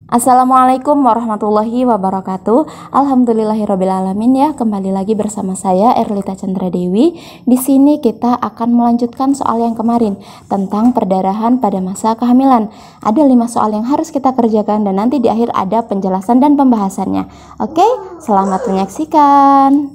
Assalamualaikum warahmatullahi wabarakatuh. Alhamdulillahirobbilalamin ya. Kembali lagi bersama saya Erlita Chandra Dewi. Di sini kita akan melanjutkan soal yang kemarin tentang perdarahan pada masa kehamilan. Ada 5 soal yang harus kita kerjakan dan nanti di akhir ada penjelasan dan pembahasannya. Oke, selamat menyaksikan.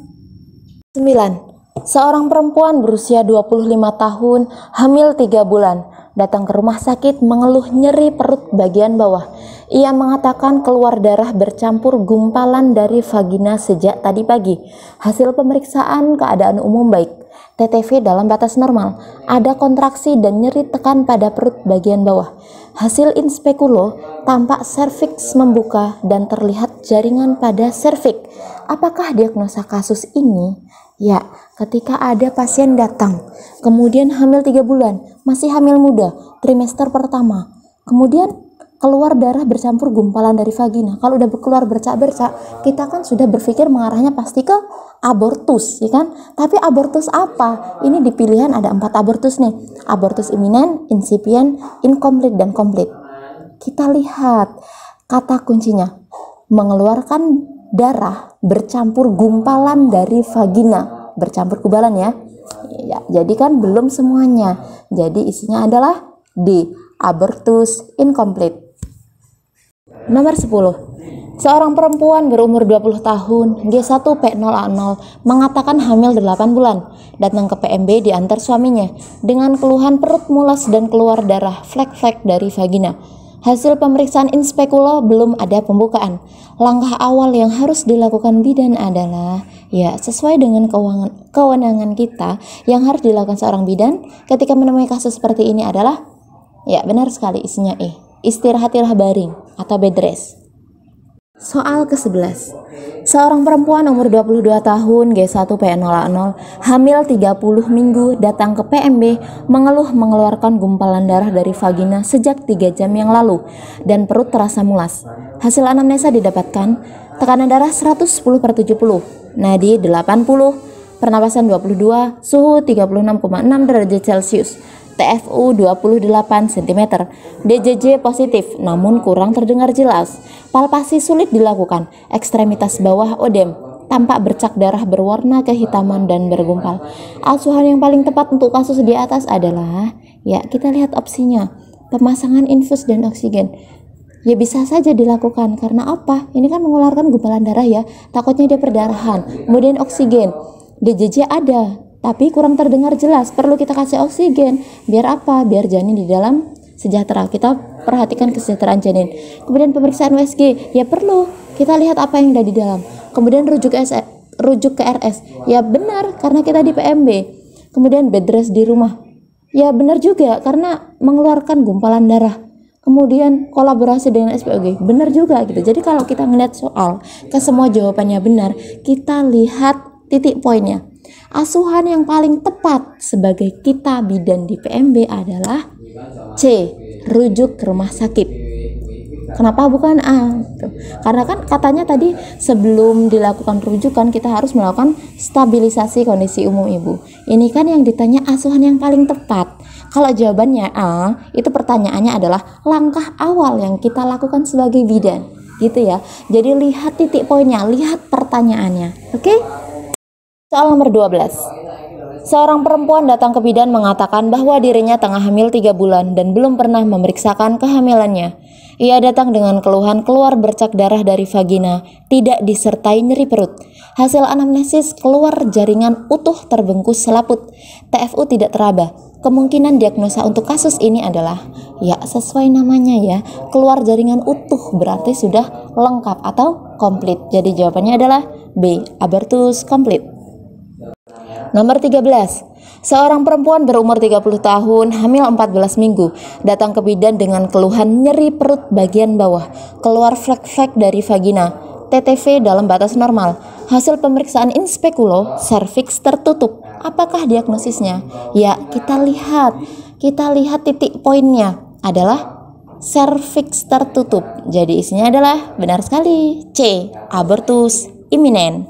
9. Seorang perempuan berusia 25 tahun, hamil 3 bulan, datang ke rumah sakit mengeluh nyeri perut bagian bawah. Ia mengatakan keluar darah bercampur gumpalan dari vagina sejak tadi pagi. Hasil pemeriksaan keadaan umum baik. TTV dalam batas normal. Ada kontraksi dan nyeri tekan pada perut bagian bawah. Hasil inspekulo tampak serviks membuka dan terlihat jaringan pada serviks. Apakah diagnosa kasus ini? Ya, ketika ada pasien datang, kemudian hamil 3 bulan, masih hamil muda, trimester pertama, kemudian keluar darah bercampur gumpalan dari vagina. Kalau udah keluar bercak-bercak, kita kan sudah berpikir mengarahnya pasti ke abortus, ya kan? Tapi abortus apa? Ini di pilihan ada 4 abortus nih. Abortus iminen, incipient, incomplete, dan complete. Kita lihat kata kuncinya, mengeluarkan darah bercampur gumpalan dari vagina. Bercampur gumpalan ya. Ya, jadi kan belum semuanya. Jadi isinya adalah D, abortus incomplete. Nomor 10. Seorang perempuan berumur 20 tahun, G1P0A0, mengatakan hamil 8 bulan, datang ke PMB diantar suaminya dengan keluhan perut mulas dan keluar darah flek-flek dari vagina. Hasil pemeriksaan inspekulo belum ada pembukaan. Langkah awal yang harus dilakukan bidan adalah, ya sesuai dengan kewenangan kita, yang harus dilakukan seorang bidan ketika menemui kasus seperti ini adalah, ya benar sekali isinya E, istirahatlah baring atau bed rest. Soal ke-11. Seorang perempuan umur 22 tahun, G1P0A0, hamil 30 minggu, datang ke PMB mengeluh mengeluarkan gumpalan darah dari vagina sejak 3 jam yang lalu dan perut terasa mulas. Hasil anamnesa didapatkan tekanan darah 110/70, nadi 80, pernapasan 22, suhu 36,6 derajat Celcius. TFU 28 cm, DJJ positif namun kurang terdengar jelas, palpasi sulit dilakukan, ekstremitas bawah odem, tampak bercak darah berwarna kehitaman dan bergumpal. Asuhan yang paling tepat untuk kasus di atas adalah, ya kita lihat opsinya, pemasangan infus dan oksigen. Ya bisa saja dilakukan, karena apa? Ini kan mengeluarkan gumpalan darah ya, takutnya dia perdarahan. Kemudian oksigen, DJJ ada, tapi kurang terdengar jelas, perlu kita kasih oksigen. Biar apa? Biar janin di dalam sejahtera. Kita perhatikan kesejahteraan janin. Kemudian pemeriksaan USG, ya perlu kita lihat apa yang ada di dalam. Kemudian rujuk ke RS, ya benar karena kita di PMB. Kemudian bed rest di rumah, ya benar juga karena mengeluarkan gumpalan darah. Kemudian kolaborasi dengan SPOG, benar juga gitu. Jadi kalau kita ngeliat soal ke semua jawabannya benar, kita lihat titik poinnya. Asuhan yang paling tepat sebagai kita bidan di PMB adalah C, rujuk ke rumah sakit. Kenapa bukan A? Karena kan katanya tadi sebelum dilakukan rujukan kita harus melakukan stabilisasi kondisi umum ibu. Ini kan yang ditanya asuhan yang paling tepat. Kalau jawabannya A, itu pertanyaannya adalah langkah awal yang kita lakukan sebagai bidan, gitu ya. Jadi lihat titik poinnya, lihat pertanyaannya. Oke? Soal nomor 12. Seorang perempuan datang ke bidan mengatakan bahwa dirinya tengah hamil 3 bulan dan belum pernah memeriksakan kehamilannya. Ia datang dengan keluhan keluar bercak darah dari vagina, tidak disertai nyeri perut. Hasil anamnesis keluar jaringan utuh terbungkus selaput. TFU tidak teraba. Kemungkinan diagnosa untuk kasus ini adalah, ya sesuai namanya ya, keluar jaringan utuh berarti sudah lengkap atau komplit. Jadi jawabannya adalah B, abortus komplit. Nomor 13. Seorang perempuan berumur 30 tahun, hamil 14 minggu, datang ke bidan dengan keluhan nyeri perut bagian bawah, keluar flek-flek dari vagina, TTV dalam batas normal. Hasil pemeriksaan inspekulo, serviks tertutup. Apakah diagnosisnya? Ya, kita lihat titik poinnya adalah serviks tertutup. Jadi isinya adalah benar sekali C, abortus iminen.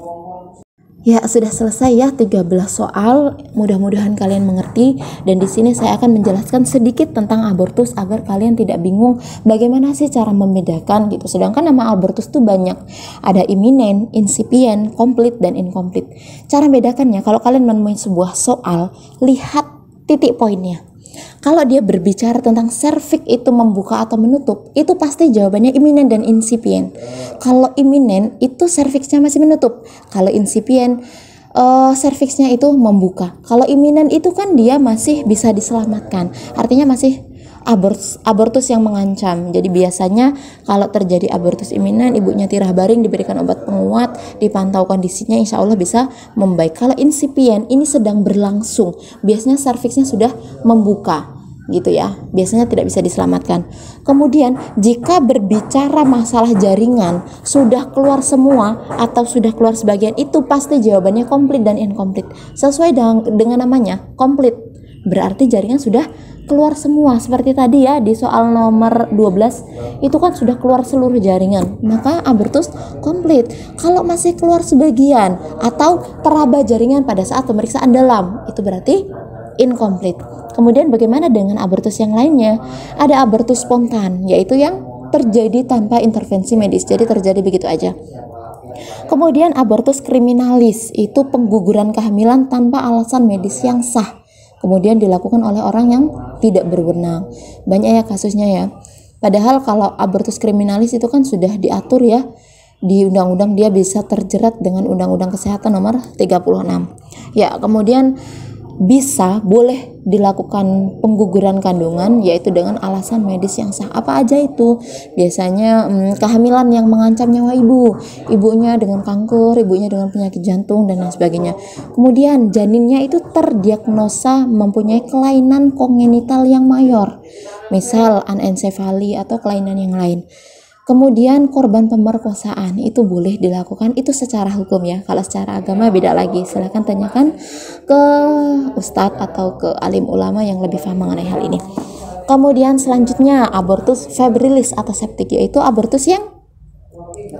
Ya, sudah selesai ya 13 soal. Mudah-mudahan kalian mengerti, dan di sini saya akan menjelaskan sedikit tentang abortus agar kalian tidak bingung bagaimana sih cara membedakan gitu. Sedangkan nama abortus tuh banyak. Ada imminent, incipient, complete, dan incomplete. Cara bedakannya, kalau kalian menemui sebuah soal, lihat titik poinnya. Kalau dia berbicara tentang serviks itu membuka atau menutup, itu pasti jawabannya imminent dan incipient. Kalau imminent itu serviksnya masih menutup. Kalau incipient serviksnya itu membuka. Kalau imminent itu kan dia masih bisa diselamatkan. Artinya masih abortus yang mengancam. Jadi biasanya kalau terjadi abortus imminent, ibunya tirah baring, diberikan obat penguat, dipantau kondisinya, insya Allah bisa membaik. Kalau incipient ini sedang berlangsung, biasanya serviksnya sudah membuka gitu ya, biasanya tidak bisa diselamatkan. Kemudian jika berbicara masalah jaringan sudah keluar semua atau sudah keluar sebagian, itu pasti jawabannya complete dan incomplete. Sesuai dengan namanya, complete berarti jaringan sudah keluar semua. Seperti tadi ya di soal nomor 12 itu kan sudah keluar seluruh jaringan, maka abortus komplit. Kalau masih keluar sebagian atau teraba jaringan pada saat pemeriksaan dalam, itu berarti incomplete. Kemudian bagaimana dengan abortus yang lainnya? Ada abortus spontan, yaitu yang terjadi tanpa intervensi medis, jadi terjadi begitu aja. Kemudian abortus kriminalis, itu pengguguran kehamilan tanpa alasan medis yang sah, kemudian dilakukan oleh orang yang tidak berwenang. Banyak ya kasusnya ya. Padahal kalau abortus kriminalis itu kan sudah diatur ya di undang-undang, dia bisa terjerat dengan Undang-Undang Kesehatan nomor 36. Ya, kemudian boleh dilakukan pengguguran kandungan yaitu dengan alasan medis yang sah. Apa aja itu? Biasanya kehamilan yang mengancam nyawa ibunya dengan kanker, ibunya dengan penyakit jantung dan lain sebagainya. Kemudian janinnya itu terdiagnosa mempunyai kelainan kongenital yang mayor, misal anencefali atau kelainan yang lain. Kemudian korban pemerkosaan itu boleh dilakukan, itu secara hukum ya. Kalau secara agama beda lagi. Silahkan tanyakan ke ustadz atau ke alim ulama yang lebih paham mengenai hal ini. Kemudian selanjutnya abortus febrilis atau septik, yaitu abortus yang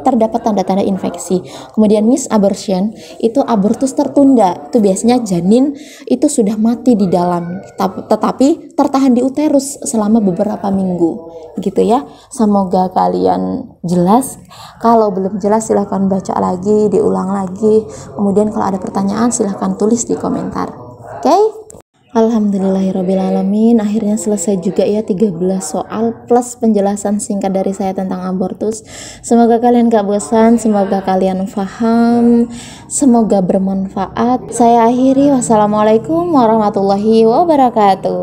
terdapat tanda-tanda infeksi. Kemudian misabortion itu abortus tertunda, itu biasanya janin itu sudah mati di dalam tetapi tertahan di uterus selama beberapa minggu gitu ya. Semoga kalian jelas. Kalau belum jelas silahkan baca lagi, diulang lagi. Kemudian kalau ada pertanyaan silahkan tulis di komentar. Oke? Alhamdulillahirrabbilalamin, akhirnya selesai juga ya 13 soal plus penjelasan singkat dari saya tentang abortus. Semoga kalian gak bosan, semoga kalian paham, semoga bermanfaat. Saya akhiri, wassalamualaikum warahmatullahi wabarakatuh.